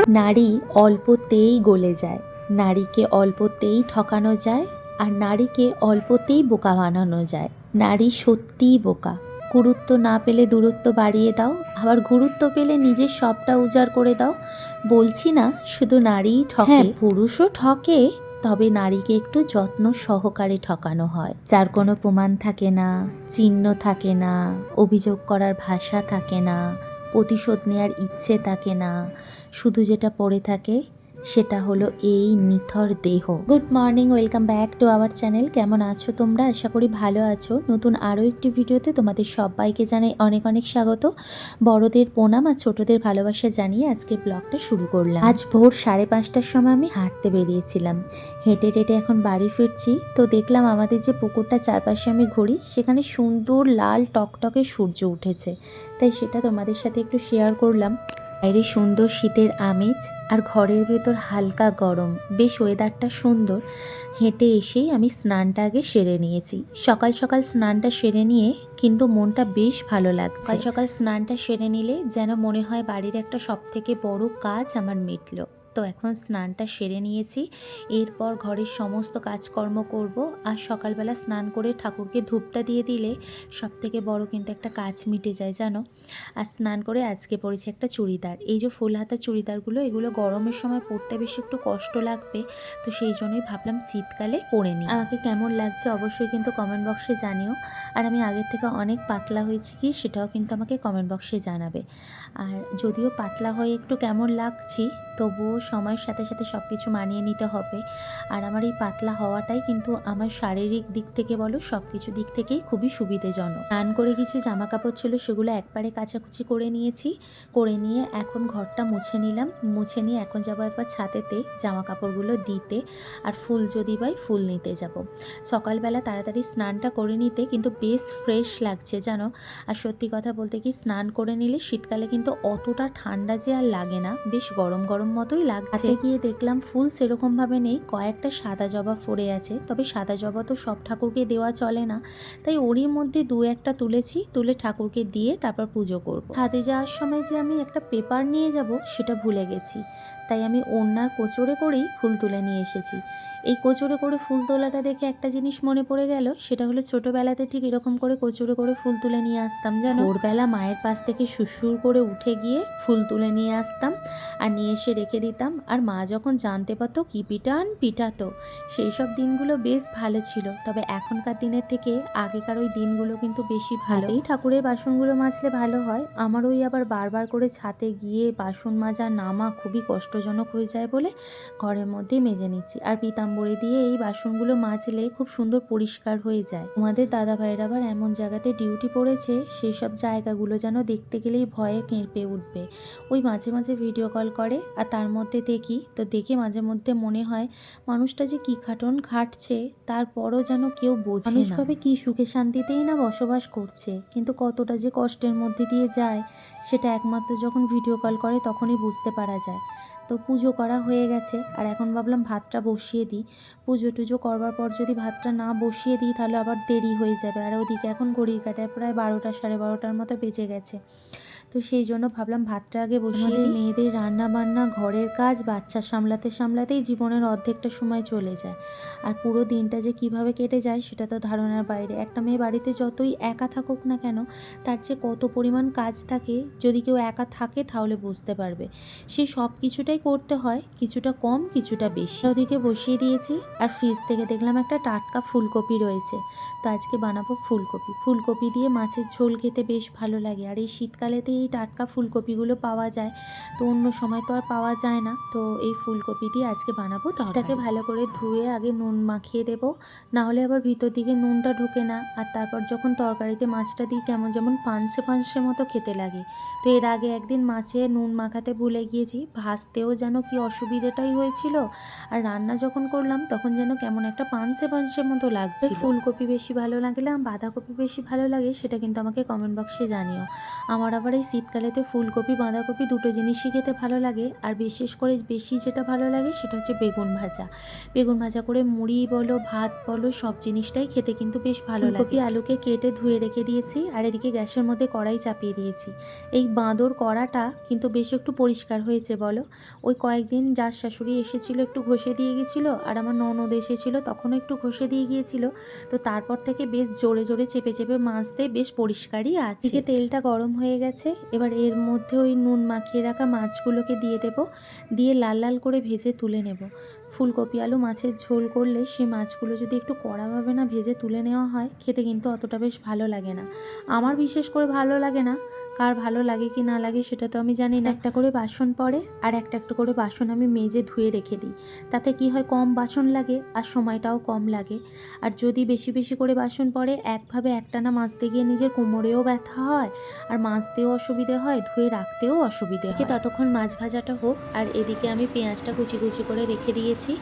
নারী অল্পতেই গলে যায়, নারীকে অল্পতেই ঠকানো যায়, আর নারীকে অল্পতেই বোকা বানানো যায়। নারী সত্যিই বোকা। গুরুত্ব না পেলে দূরত্ব বাড়িয়ে দাও, আবার গুরুত্ব পেলে নিজের সবটা উজাড় করে দাও। বলছি না শুধু নারীই ঠকে, হ্যাঁ পুরুষও ঠকে, তবে নারীকে একটু যত্ন সহকারে ঠকানো হয়। যার কোনো প্রমাণ থাকে না, চিহ্ন থাকে না, অভিযোগ করার ভাষা থাকে না, প্রতিশোধ নেওয়ার ইচ্ছে থাকে না, শুধু যেটা পড়ে থাকে সেটা হলো এই নিথর দেহ। Good morning, welcome back to our channel. কেমন আছো তোমরা? আশা করি ভালো আছো। নতুন আরও একটি ভিডিওতে তোমাদের সবাইকে জানাই অনেক অনেক স্বাগত। বড়দের প্রণাম আর ছোটদের ভালোবাসা জানিয়ে আজকে ব্লগটা শুরু করলাম। আজ ভোর 5:30টার সময় আমি হাঁটতে বেরিয়েছিলাম। হেঁটে হেঁটে এখন বাড়ি ফিরছি, তো দেখলাম আমাদের যে পুকুরটা চারপাশে আমি ঘুরি সেখানে সুন্দর লাল টকটকে সূর্য উঠেছে, তাই সেটা তোমাদের সাথে একটু শেয়ার করলাম। বাইরে সুন্দর শীতের আমেজ আর ঘরের ভেতর হালকা গরম, বেশ ওয়েদারটা সুন্দর। হেঁটে এসেই আমি স্নানটা আগে সেরে নিয়েছি। সকাল সকাল স্নানটা সেরে নিয়ে কিন্তু মনটা বেশ ভালো লাগছে। সকাল সকাল স্নানটা সেরে নিলে যেন মনে হয় বাড়ির একটা সবথেকে বড় কাজ আমার মিটলো। তো এখন স্নানটা সেরে নিয়েছি, এরপর ঘরের সমস্ত কাজকর্ম করব। আর সকালবেলা স্নান করে ঠাকুরকে ধূপটা দিয়ে দিলে সবথেকে বড় কিন্তু একটা কাজ মিটে যায় জানো। আর স্নান করে আজকে পরেছি একটা চুড়িদার। এই যে ফুল হাতা চুড়িদারগুলো, এগুলো গরমের সময় পরতে বেশি একটু কষ্ট লাগবে, তো সেই জন্যই ভাবলাম শীতকালে পরে নিই। আমাকে কেমন লাগছে অবশ্যই কিন্তু কমেন্ট বক্সে জানিও। আর আমি আগের থেকে অনেক পাতলা হয়েছি কি সেটাও কিন্তু আমাকে কমেন্ট বক্সে জানাবে। আর যদিও পাতলা হয়ে একটু কেমন লাগছি, তবুও সময়ের সাথে সাথে সব কিছু মানিয়ে নিতে হবে। আর আমার এই পাতলা হওয়াটাই কিন্তু আমার শারীরিক দিক থেকে বলো সব কিছু দিক থেকেই খুবই সুবিধেজনক। স্নান করে কিছু জামা কাপড় ছিল সেগুলো একবারে কাচাকুচি করে নিয়েছি, করে নিয়ে এখন ঘরটা মুছে নিলাম। মুছে নিয়ে এখন যাবো একবার ছাদেতে জামা কাপড়গুলো দিতে, আর ফুল যদি পাই ফুল নিতে যাব। সকালবেলা তাড়াতাড়ি স্নানটা করে নিতে কিন্তু বেশ ফ্রেশ লাগছে জানো। আর সত্যি কথা বলতে কি, স্নান করে নিলে শীতকালে কিন্তু অতটা ঠান্ডা যে আর লাগে না, বেশ গরম গরম মতোই লাগছে। গিয়ে দেখলাম ফুল সেরকমভাবে নেই, কয়েকটা সাদা জবা পড়ে আছে, তবে সাদা জবা তো সব ঠাকুরকে দেওয়া চলে না, তাই ওরই মধ্যে দু একটা তুলেছি, তুলে ঠাকুরকে দিয়ে তারপর পুজো করব। ছাদে যাওয়ার সময় যে আমি একটা পেপার নিয়ে যাব সেটা ভুলে গেছি, তাই আমি ওড়নার কোচরে করেই ফুল তুলে নিয়ে এসেছি। এই কোচরে করে ফুল তোলাটা দেখে একটা জিনিস মনে পড়ে গেল, সেটা হলো ছোটোবেলাতে ঠিক এরকম করে কোচরে করে ফুল তুলে নিয়ে আসতাম জানো। ভোরবেলা মায়ের পাশ থেকে সুসুর করে উঠে গিয়ে ফুল তুলে নিয়ে আসতাম আর নিয়ে এসে রেখে দিতাম। আর মা যখন জানতে পারতো কি পিটাতো। সেই সব দিনগুলো বেশ ভালো ছিল, তবে এখনকার দিনের থেকে আগেকার ওই দিনগুলো কিন্তু বেশি ভালো। এই ঠাকুরের বাসনগুলো মাজলে ভালো হয়, আমার ওই আবার বারবার করে ছাদে গিয়ে বাসন মাজা নামা খুবই কষ্টজনক হয়ে যায় বলে ঘরের মধ্যেই মেজে নিচ্ছি। আর পিতাম্বরী দিয়ে এই বাসনগুলো মাজলে খুব সুন্দর পরিষ্কার হয়ে যায়। তোমাদের দাদা ভাইয়ের আবার এমন জায়গাতে ডিউটি পড়েছে, সেই সব জায়গাগুলো যেন দেখতে গেলেই ভয়ে কেঁপে উঠবে। ওই মাঝে মাঝে ভিডিও কল করে আর তার মধ্যে দেখি, তো দেখে মাঝে মধ্যে মনে হয় মানুষটা যে কি খাটন খাটছে, তারপরও যেন কেউ বোঝে না। মানুষভাবে কি সুখে শান্তিতেই না বসবাস করছে, কিন্তু কতটা যে কষ্টের মধ্যে দিয়ে যায় সেটা একমাত্র যখন ভিডিও কল করে তখনই বুঝতে পারা যায়। তো পুজো করা হয়ে গেছে, আর এখন ভাবলাম ভাতটা বসিয়ে দিই। পুজো টুজো করবার পর যদি ভাতটা না বসিয়ে দিই তাহলে আবার দেরি হয়ে যাবে, আর ওদিকে এখন ঘড়ির কাঁটায় প্রায় 12টা 12:30টার মতো বেজে গেছে। তো সেই জন্য ভাবলাম ভাতটা আগে বসিয়ে দিই। মেয়েদের রান্না বান্না, ঘরের কাজ, বাচ্চা সামলাতে সামলাতেই জীবনের অর্ধেকটা সময় চলে যায়, আর পুরো দিনটা যে কিভাবে কেটে যায় সেটা তো ধারণার বাইরে। একটা মেয়ে বাড়িতে যতই একা থাকুক না কেন, তার যে কত পরিমাণ কাজ থাকে, যদি কেউ একা থাকে তাহলে বুঝতে পারবে। সেই সব কিছুটাই করতে হয়, কিছুটা কম কিছুটা বেশি। ওদিকে বসিয়ে দিয়েছি, আর ফ্রিজ থেকে দেখলাম একটা টাটকা ফুলকপি রয়েছে, তো আজকে বানাবো ফুলকপি। ফুলকপি দিয়ে মাছের ঝোল খেতে বেশ ভালো লাগে, আর এই শীতকালেতে এই টাটকা ফুলকপিগুলো পাওয়া যায়, তো অন্য সময় তো আর পাওয়া যায় না। তো এই ফুলকপি দিয়ে আজকে বানাবো। তরকারিটাকে ভালো করে ধুয়ে আগে নুন মাখিয়ে দেবো, না হলে আবার ভিতর দিকে নুনটা ঢোকে না। আর তারপর যখন তরকারিতে মাছটা দিই কেমন যেমন পানসে পানসে মতো খেতে লাগে। তো এর আগে একদিন মাছে নুন মাখাতে ভুলে গিয়েছি, ভাজতেও যেন কি অসুবিধাটাই হয়েছিল, আর রান্না যখন করলাম তখন যেন কেমন একটা পানসে পানসে মতো লাগছে। ফুলকপি বেশি ভালো লাগে না বাঁধাকপি বেশি ভালো লাগে, সেটা কিন্তু আমাকে কমেন্ট বক্সে জানিও। আমার আবার এই শীতকালেতে ফুলকপি বাঁধাকপি দুটো জিনিসই খেতে ভালো লাগে, আর বিশেষ করে বেশি যেটা ভালো লাগে সেটা হচ্ছে বেগুন ভাজা। বেগুন ভাজা করে মুড়ি বলো ভাত বলো সব জিনিসটাই খেতে কিন্তু বেশ ভালো লাগে। ফুলকপি আলুকে কেটে ধুয়ে রেখে দিয়েছি, আর এদিকে গ্যাসের মধ্যে কড়াই চাপিয়ে দিয়েছি। এই বাঁদর কড়াটা কিন্তু বেশ একটু পরিষ্কার হয়েছে বলো। ওই কয়েকদিন যার শাশুড়ি এসেছিলো একটু ঘষে দিয়ে গেছিলো, আর আমার ননদ এসেছিলো তখনও একটু ঘষে দিয়ে গিয়েছিলো। তো তারপর থেকে বেশ জোরে জোরে চেপে চেপে মাজতে বেশ পরিষ্কারই আছে। এদিকে তেলটা গরম হয়ে গেছে, এবার এর মধ্যে ওই নুন মাখিয়ে রাখা মাছগুলোকে দিয়ে দেব, দিয়ে লাল লাল করে ভেজে তুলে নেব। ফুলকপি আলু মাছের ঝোল করলে সেই মাছগুলো যদি একটু কড়াভাবে না ভেজে তুলে নেওয়া হয়, খেতে কিন্তু অতটা বেশ ভালো লাগে না। আমার বিশেষ করে ভালো লাগে না, কার ভালো লাগে কি না লাগে সেটা তো আমি জানি না। একটা করে বাসন পড়ে, আর একটা একটা করে বাসন আমি মেজে ধুয়ে রেখে দিই। তাতে কি হয়, কম বাসন লাগে আর সময়টাও কম লাগে। আর যদি বেশি বেশি করে বাসন পড়ে, একভাবে একটানা মাজতে গিয়ে নিজের কোমরেও ব্যথা হয়, আর মাজতেও অসুবিধে হয়, ধুয়ে রাখতেও অসুবিধে হয়। ততক্ষণ মাছ ভাজাটা হোক, আর এদিকে আমি পেঁয়াজটা কুচি কুচি করে রেখে দিয়েছি।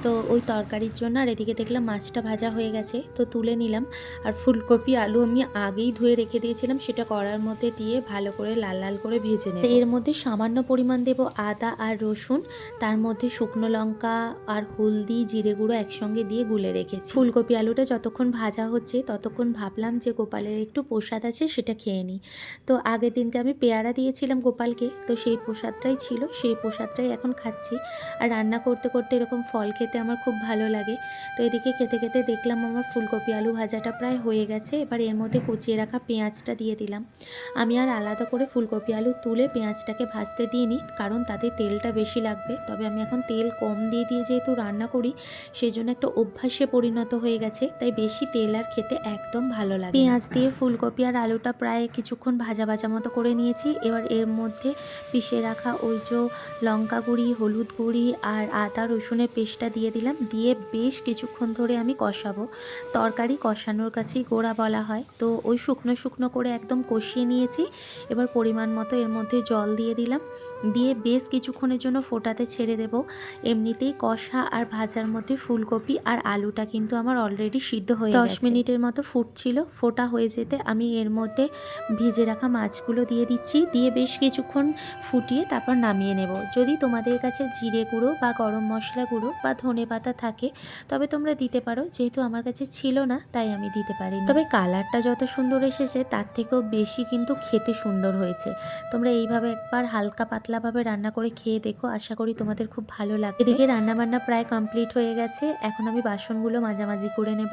তো ওই তরকারির জন্য, আর এদিকে দেখলাম মাছটা ভাজা হয়ে গেছে, তো তুলে নিলাম। আর ফুলকপি আলু আমি আগেই ধুয়ে রেখে দিয়েছিলাম, সেটা কড়ার মধ্যে দিয়ে ভালো করে লাল লাল করে ভেজে নেব। এর মধ্যে সামান্য পরিমাণ দেব আদা আর রসুন, তার মধ্যে শুকনো লঙ্কা আর হলদি জিরে গুঁড়ো একসঙ্গে দিয়ে গুলে রেখেছি। ফুলকপি আলুটা যতক্ষণ ভাজা হচ্ছে ততক্ষণ ভাবলাম যে গোপালের একটু প্রসাদ আছে সেটা খেয়ে নিই। তো আগের দিনকে আমি পেয়ারা দিয়েছিলাম গোপালকে, তো সেই প্রসাদটাই ছিল, সেই প্রসাদটাই এখন খাচ্ছি। আর রান্না করতে করতে এরকম ফল খেতে আমার খুব ভালো লাগে। তো এদিকে খেতে খেতে দেখলাম আমার ফুলকপি আলু ভাজাটা প্রায় হয়ে গেছে। এবার এর মধ্যে কুচিয়ে রাখা পেঁয়াজটা দিয়ে দিলাম। আমি আর আলাদা করে ফুলকপি আলু তুলে পেঁয়াজটাকে ভাজতে দিইনি, কারণ তাতে তেলটা বেশি লাগবে। তবে আমি এখন তেল কম দিয়ে দিয়ে যেহেতু রান্না করি, সেই জন্য একটা অভ্যাসে পরিণত হয়ে গেছে, তাই বেশি তেল আর খেতে একদম ভালো লাগে। পেঁয়াজ দিয়ে ফুলকপি আর আলুটা প্রায় কিছুক্ষণ ভাজা ভাজা মতো করে নিয়েছি। এবার এর মধ্যে পিষে রাখা ওই যে লঙ্কা গুঁড়ি, হলুদ গুঁড়ি আর আদা রসুনের পেস্টটা দিয়ে দিলাম, দিয়ে বেশ কিছুক্ষণ ধরে আমি কষাবো। তরকারি কষানোর কাছেই গোড়া বলা হয়। তো ওই শুকনো শুকনো করে একদম কষিয়ে নিয়েছি। এবার পরিমাণ মতো এর মধ্যে জল দিয়ে দিলাম, দিয়ে বেশ কিছুক্ষণের জন্য ফোটাতে ছেড়ে দেব। এমনিতেই কষা আর ভাজার মধ্যে ফুলকপি আর আলুটা কিন্তু আমার অলরেডি সিদ্ধ হয়ে গেছে। 10 মিনিটের মতো ফুটছিল, ফোটা হয়ে যেতে আমি এর মধ্যে ভিজে রাখা মাছগুলো দিয়ে দিচ্ছি, দিয়ে বেশ কিছুক্ষণ ফুটিয়ে তারপর নামিয়ে নেব। যদি তোমাদের কাছে জিরে গুঁড়ো বা গরম মশলা গুঁড়ো বা ধনে পাতা থাকে তবে তোমরা দিতে পারো, যেহেতু আমার কাছে ছিল না তাই আমি দিতে পারিনি। তবে কালারটা যত সুন্দর এসেছে তার থেকেও বেশি কিন্তু খেতে সুন্দর হয়েছে। তোমরা এইভাবে একবার হালকা পাতলাভাবে রান্না করে খেয়ে দেখো, আশা করি তোমাদের খুব ভালো লাগবে। এদিকে রান্নাবান্না প্রায় কমপ্লিট হয়ে গেছে, এখন আমি বাসনগুলো মাঝামাঝি করে নেব,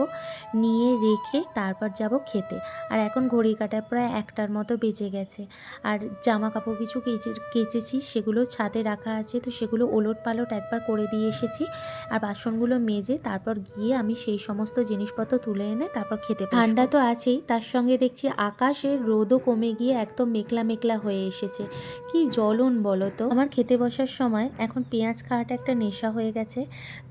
নিয়ে রেখে তারপর যাব খেতে। আর এখন ঘড়ির কাঁটায় প্রায় 1টার মতো বেজে গেছে। আর জামা কাপড় কিছু কেচেছি, সেগুলো ছাদে রাখা আছে, তো সেগুলো ওলট পালট একবার করে দিয়ে এসেছি। আর বাসনগুলো মেজে তারপর গিয়ে আমি সেই সমস্ত জিনিসপত্র তুলে এনে তারপর খেতে বসবো। ঠান্ডা তো আছেই, তার সঙ্গে দেখছি আকাশে রোদও কমে গিয়ে একদম মেঘলা মেঘলা হয়ে এসেছে। কি জ্বলন বলো তো। আমার খেতে বসার সময় এখন পেঁয়াজ খাওয়াটা একটা নেশা হয়ে গেছে।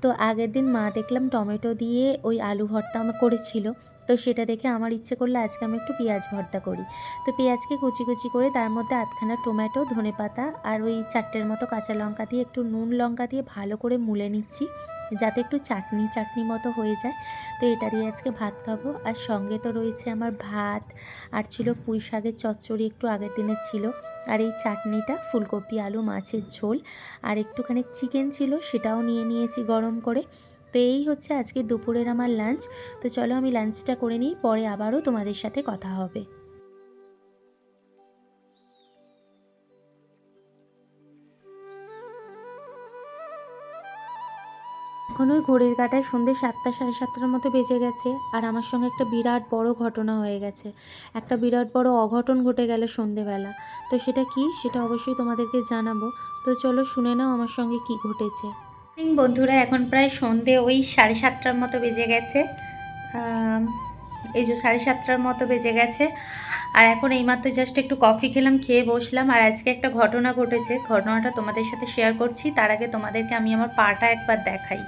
তো আগের দিন মা দেখলাম টমেটো দিয়ে ওই আলু ভর্তা আমার করেছিল, তো সেটা দেখে আমার ইচ্ছে করলো আজকে আমি একটু পেঁয়াজ ভর্তা করি। তো পেঁয়াজকে কুচি কুচি করে তার মধ্যে আধখানা টমেটো, ধনেপাতা আর ওই 4টের মতো কাঁচা লঙ্কা দিয়ে একটু নুন লঙ্কা দিয়ে ভালো করে মুলে নিচ্ছি, যাতে একটু চাটনি চাটনি মতো হয়ে যায়। তো এটা দিয়ে আজকে ভাত খাবো। আর সঙ্গে তো রয়েছে আমার ভাত, আর ছিল পুঁই শাকের চচ্চড়ি একটু আগের দিনের ছিল, আর এই চাটনিটা ফুলকপি আলু মাছের ঝোল, আর একটুখানি চিকেন ছিল সেটাও নিয়ে নিয়েছি গরম করে। তো এই হচ্ছে আজকে দুপুরের আমার লাঞ্চ। তো চলো আমি লাঞ্চটা করে নিই, পরে আবারও তোমাদের সাথে কথা হবে। এখন ওই ঘড়ির কাঁটায় সন্ধ্যে 7টা সাড়ে 7টার মতো বেজে গেছে, আর আমার সঙ্গে একটা বিরাট বড় ঘটনা হয়ে গেছে। একটা বিরাট বড় অঘটন ঘটে গেল সন্ধেবেলা। তো সেটা কি, সেটা অবশ্যই তোমাদেরকে জানাবো। তো চলো শুনে নাও আমার সঙ্গে কি ঘটেছে। বন্ধুরা, এখন প্রায় সন্ধে ওই 7:30টার মতো বেজে গেছে। এই যে 7:30টার মতো বেজে গেছে, আর এখন এইমাত্র জাস্ট একটু কফি খেলাম, খেয়ে বসলাম। আর আজকে একটা ঘটনা ঘটেছে, ঘটনাটা তোমাদের সাথে শেয়ার করছি। তার আগে তোমাদেরকে আমি আমার পাটা একবার দেখাই।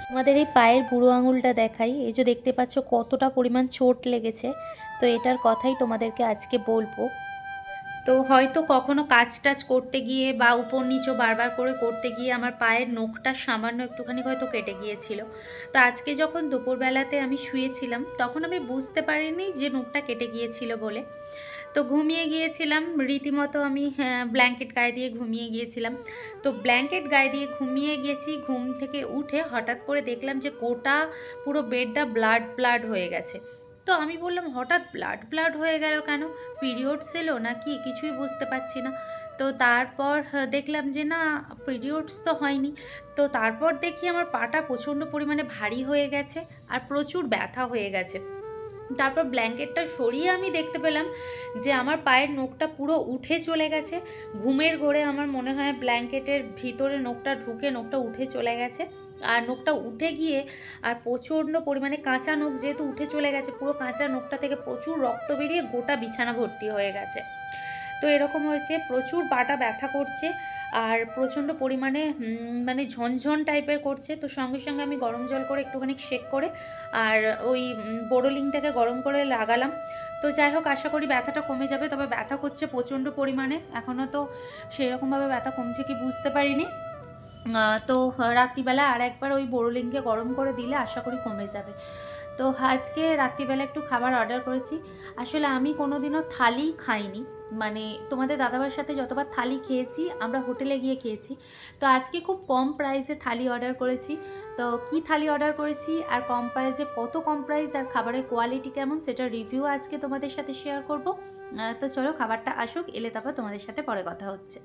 তোমাদের এই পায়ের বুড়ো আঙুলটা দেখাই। এই যে দেখতে পাচ্ছ কতটা পরিমাণ চোট লেগেছে, তো এটার কথাই তোমাদেরকে আজকে বলবো। তো হয়তো কখনো কাজ টাজ করতে গিয়ে বা উপর নিচও বারবার করে করতে গিয়ে আমার পায়ের নখটা সামান্য একটুখানি হয়তো কেটে গিয়েছিল। তো আজকে যখন দুপুরবেলাতে আমি শুয়েছিলাম তখন আমি বুঝতে পারিনি যে নখটা কেটে গিয়েছিল বলে। তো ঘুমিয়ে গিয়েছিলাম রীতিমতো, আমি ব্ল্যাঙ্কেট গায়ে দিয়ে ঘুমিয়ে গিয়েছিলাম। তো ব্ল্যাঙ্কেট গায়ে দিয়ে ঘুমিয়ে গেছি, ঘুম থেকে উঠে হঠাৎ করে দেখলাম যে গোটা পুরো বেডটা ব্লাড ব্লাড হয়ে গেছে। তো আমি বললাম হঠাৎ ব্লাড ব্লাড হয়ে গেল কেন, পিরিয়ডস এলো না কি, কিছুই বুঝতে পারছি না। তো তারপর দেখলাম যে না, পিরিয়ডস তো হয়নি। তো তারপর দেখি আমার পাটা প্রচণ্ড পরিমাণে ভারী হয়ে গেছে আর প্রচুর ব্যথা হয়ে গেছে। তারপর ব্ল্যাঙ্কেটটা সরিয়ে আমি দেখতে পেলাম যে আমার পায়ের নখটা পুরো উঠে চলে গেছে। ঘুমের ঘোরে আমার মনে হয় ব্ল্যাঙ্কেটের ভিতরে নখটা ঢুকে নখটা উঠে চলে গেছে। আর নখটা উঠে গিয়ে আর প্রচণ্ড পরিমাণে কাঁচা নখ যেহেতু উঠে চলে গেছে, পুরো কাঁচা নখটা থেকে প্রচুর রক্ত বেরিয়ে গোটা বিছানা ভর্তি হয়ে গেছে। তো এরকম হয়েছে, প্রচুর পাটা ব্যথা করছে আর প্রচণ্ড পরিমাণে মানে ঝনঝন টাইপের করছে। তো সঙ্গে সঙ্গে আমি গরম জল করে একটুখানি সেঁক করে আর ওই বোরোলিনটাকে গরম করে লাগালাম। তো যাই হোক, আশা করি ব্যথাটা কমে যাবে। তবে ব্যথা করছে প্রচণ্ড পরিমাণে, এখনও তো সেরকমভাবে ব্যথা কমছে কি বুঝতে পারিনি। তো রাত্রিবেলা আর একবার ওই বোরোলিনকে গরম করে দিলে আশা করি কমে যাবে। তো আজকে রাত্রিবেলা একটু খাবার অর্ডার করেছি। আসলে আমি কোনোদিনও থালি খাইনি, মানে তোমাদের দাদাভাইয়ের সাথে যতবার থালি খেয়েছি আমরা হোটেলে গিয়ে খেয়েছি। তো আজকে খুব কম প্রাইসে থালি অর্ডার করেছি। তো কি থালি অর্ডার করেছি আর কম প্রাইসে, কত কম প্রাইস আর খাবারের কোয়ালিটি কেমন, সেটার রিভিউ আজকে তোমাদের সাথে শেয়ার করব। তো চলো খাবারটা আসুক, এলে তারপর তোমাদের সাথে পরে কথা হচ্ছে।